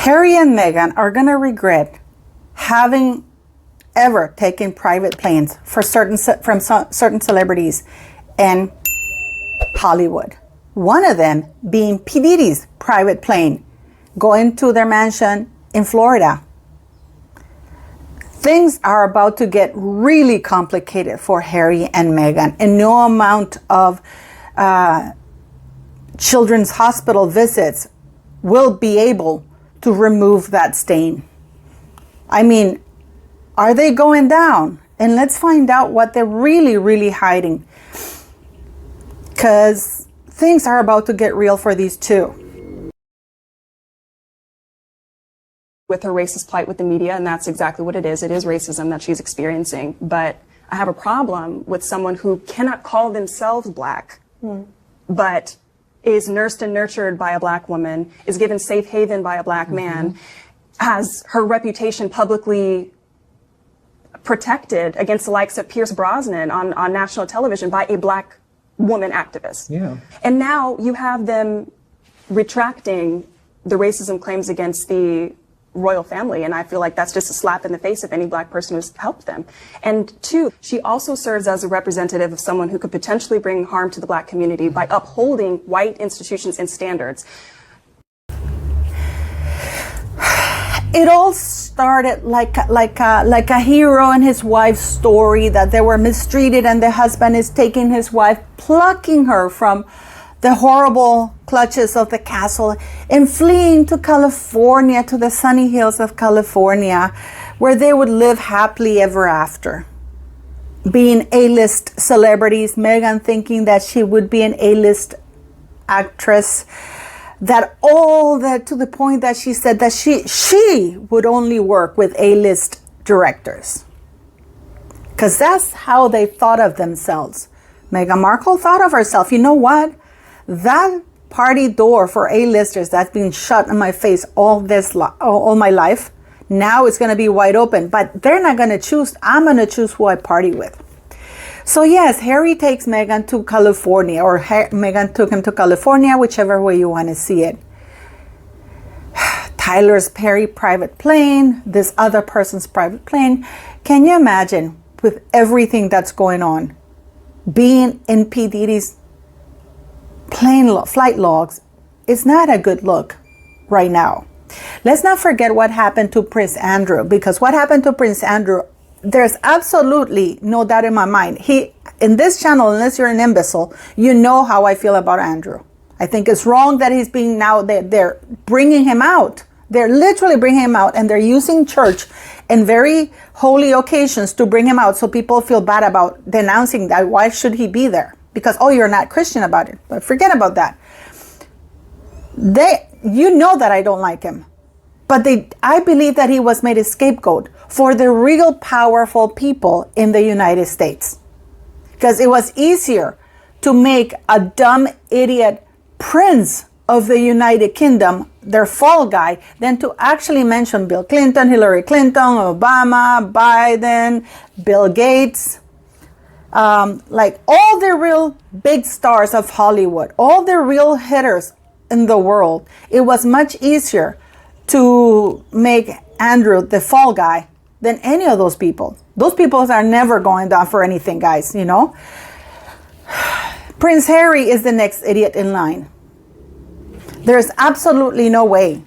Harry and Meghan are going to regret having ever taken private planes from certain celebrities in Hollywood. One of them being P Diddy's private plane going to their mansion in Florida. Things are about to get really complicated for Harry and Meghan, and no amount of children's hospital visits will be able to remove that stain. I mean, are they going down? And let's find out what they're really hiding, because things are about to get real for these two. With her racist plight with the media, and that's exactly what it is. It is racism that she's experiencing. But I have a problem with someone who cannot call themselves black, but is nursed and nurtured by a black woman, is given safe haven by a black man, has her reputation publicly protected against the likes of Pierce Brosnan on national television by a black woman activist. Yeah. And now you have them retracting the racism claims against the royal family, and I feel like that's just a slap in the face of any black person who's helped them. And two, she also serves as a representative of someone who could potentially bring harm to the black community by upholding white institutions and standards. It all started like a hero and his wife's story, that they were mistreated and the husband is taking his wife, plucking her from the horrible clutches of the castle and fleeing to California, to the sunny hills of California, where they would live happily ever after. Being A-list celebrities, Meghan thinking that she would be an A-list actress, to the point that she said that she would only work with A-list directors. Because that's how they thought of themselves. Meghan Markle thought of herself, you know what? That party door for A-listers that's been shut in my face all my life, now it's going to be wide open. But they're not going to choose. I'm going to choose who I party with. So yes, Harry takes Meghan to California, or Meghan took him to California, whichever way you want to see it. Tyler's Perry private plane, this other person's private plane. Can you imagine, with everything that's going on, being in P Diddy's flight logs? Is not a good look right now. Let's not forget what happened to Prince Andrew, because what happened to Prince Andrew, there's absolutely no doubt in my mind. In this channel, unless you're an imbecile, you know how I feel about Andrew. I think it's wrong that he's being now, they're bringing him out. They're literally bringing him out, and they're using church and very holy occasions to bring him out, so people feel bad about denouncing that. Why should he be there? Because, oh, you're not Christian about it. But forget about that. You know that I don't like him. But I believe that he was made a scapegoat for the real powerful people in the United States. Because it was easier to make a dumb idiot prince of the United Kingdom their fall guy than to actually mention Bill Clinton, Hillary Clinton, Obama, Biden, Bill Gates. Like all the real big stars of Hollywood, all the real hitters in the world. It was much easier to make Andrew the fall guy than any of those people. Those people are never going down for anything, guys, you know. Prince Harry is the next idiot in line. There's absolutely no way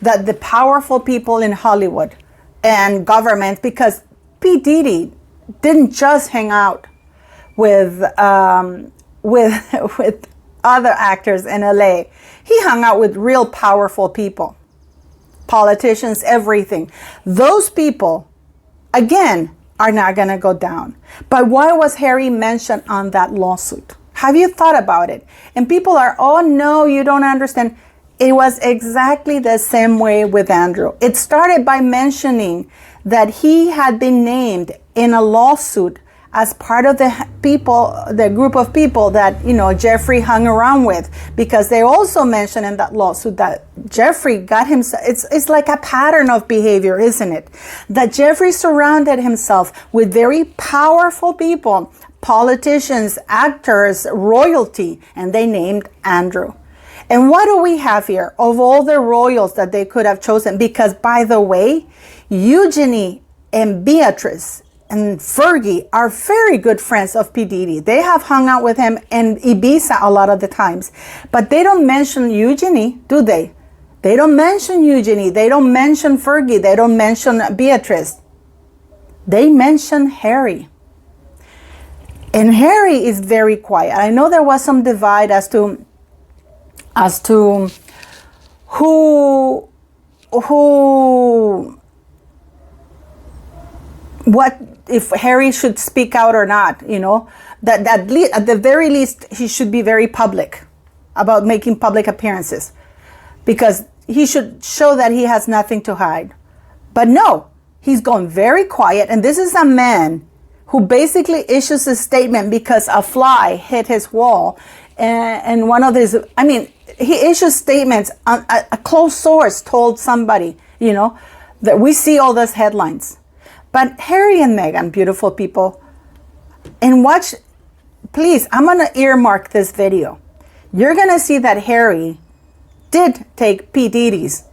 that the powerful people in Hollywood and government, because P Diddy didn't just hang out with other actors in LA. He hung out with real powerful people, politicians, everything. Those people, again, are not going to go down. But why was Harry mentioned on that lawsuit? Have you thought about it? And people are, oh no, you don't understand. It was exactly the same way with Andrew. It started by mentioning that he had been named in a lawsuit as part of the group of people that, you know, Jeffrey hung around with, because they also mentioned in that lawsuit that Jeffrey got himself, it's like a pattern of behavior, isn't it? That Jeffrey surrounded himself with very powerful people, politicians, actors, royalty, and they named Andrew. And what do we have here of all the royals that they could have chosen? Because, by the way, Eugenie and Beatrice and Fergie are very good friends of P Diddy. They have hung out with him in Ibiza a lot of the times. But they don't mention Eugenie, do they? They don't mention Eugenie. They don't mention Fergie. They don't mention Beatrice. They mention Harry. And Harry is very quiet. I know there was some divide as to what if Harry should speak out or not, you know, that at the very least he should be very public about making public appearances, because he should show that he has nothing to hide. But no, he's gone very quiet, and this is a man who basically issues a statement because a fly hit his wall, and one of his, I mean, he issues statements. A close source told somebody, you know, that we see all those headlines. But Harry and Meghan, beautiful people, and watch, please, I'm going to earmark this video. You're going to see that Harry did take P Diddy's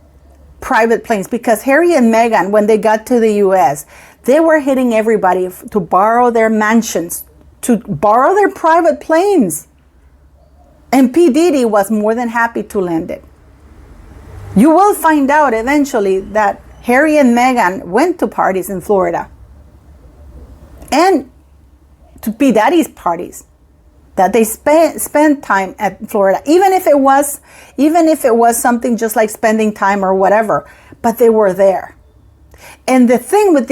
private planes, because Harry and Meghan, when they got to the US, they were hitting everybody to borrow their mansions, to borrow their private planes. And P Diddy was more than happy to lend it. You will find out eventually that Harry and Meghan went to parties in Florida, and to P Daddy's parties, that they spent time at Florida, even if it was something just like spending time or whatever, but they were there. And the thing with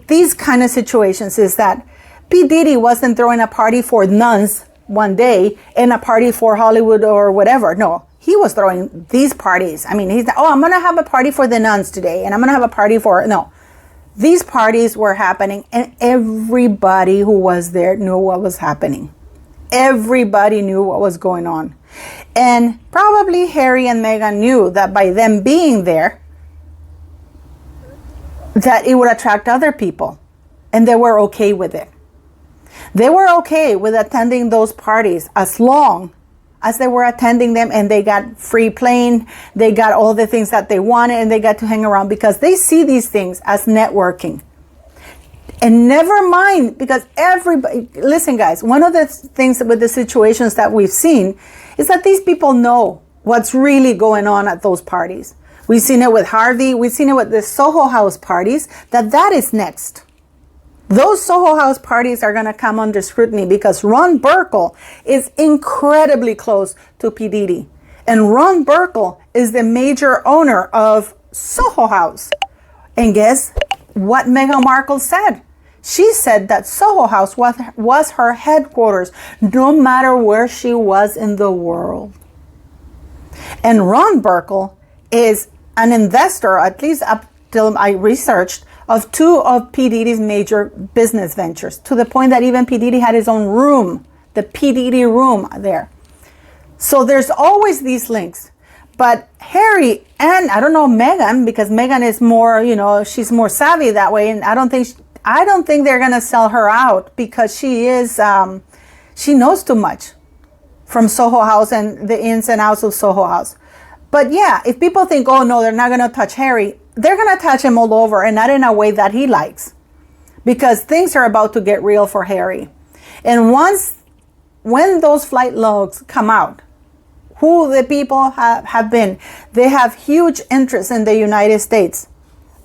these kind of situations is that P Diddy wasn't throwing a party for nuns one day and a party for Hollywood or whatever. No, he was throwing these parties. I mean, he's not, oh, I'm going to have a party for the nuns today, and I'm going to have a party for, no. These parties were happening, and everybody who was there knew what was happening. Everybody knew what was going on. And probably Harry and Meghan knew that by them being there, that it would attract other people, and they were okay with it. They were okay with attending those parties as long as they were attending them, and they got free plane, they got all the things that they wanted, and they got to hang around, because they see these things as networking. And never mind, because everybody, listen guys, one of the things with the situations that we've seen is that these people know what's really going on at those parties. We've seen it with Harvey, we've seen it with the Soho House parties, that is next. Those Soho House parties are going to come under scrutiny, because Ron Burkle is incredibly close to P Diddy. And Ron Burkle is the major owner of Soho House. And guess what Meghan Markle said? She said that Soho House was her headquarters, no matter where she was in the world. And Ron Burkle is an investor, at least up till I researched, of two of P Diddy's major business ventures, to the point that even P Diddy had his own room, the P Diddy room there. So there's always these links. But Harry and, I don't know, Meghan, because Meghan is more, you know, she's more savvy that way, and I don't think they're going to sell her out, because she knows too much from Soho House and the ins and outs of Soho House. But yeah, if people think, oh no, they're not going to touch Harry, they're going to touch him all over, and not in a way that he likes, because things are about to get real for Harry. And when those flight logs come out, who the people have been, they have huge interest in the United States,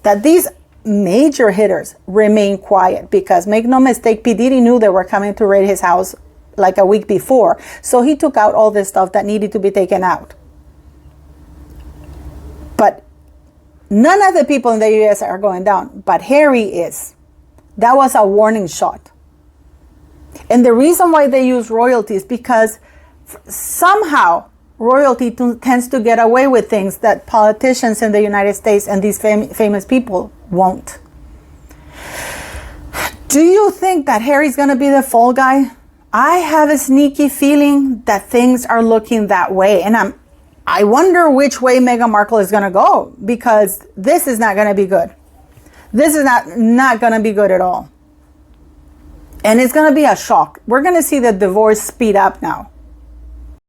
that these major hitters remain quiet, because make no mistake, P Diddy knew they were coming to raid his house like a week before, so he took out all this stuff that needed to be taken out. But none of the people in the US are going down, but Harry is. That was a warning shot. And the reason why they use royalty is because somehow royalty tends to get away with things that politicians in the United States and these famous people won't. Do you think that Harry's going to be the fall guy? I have a sneaky feeling that things are looking that way. And I wonder which way Meghan Markle is going to go, because this is not going to be good. This is not going to be good at all. And it's going to be a shock. We're going to see the divorce speed up now.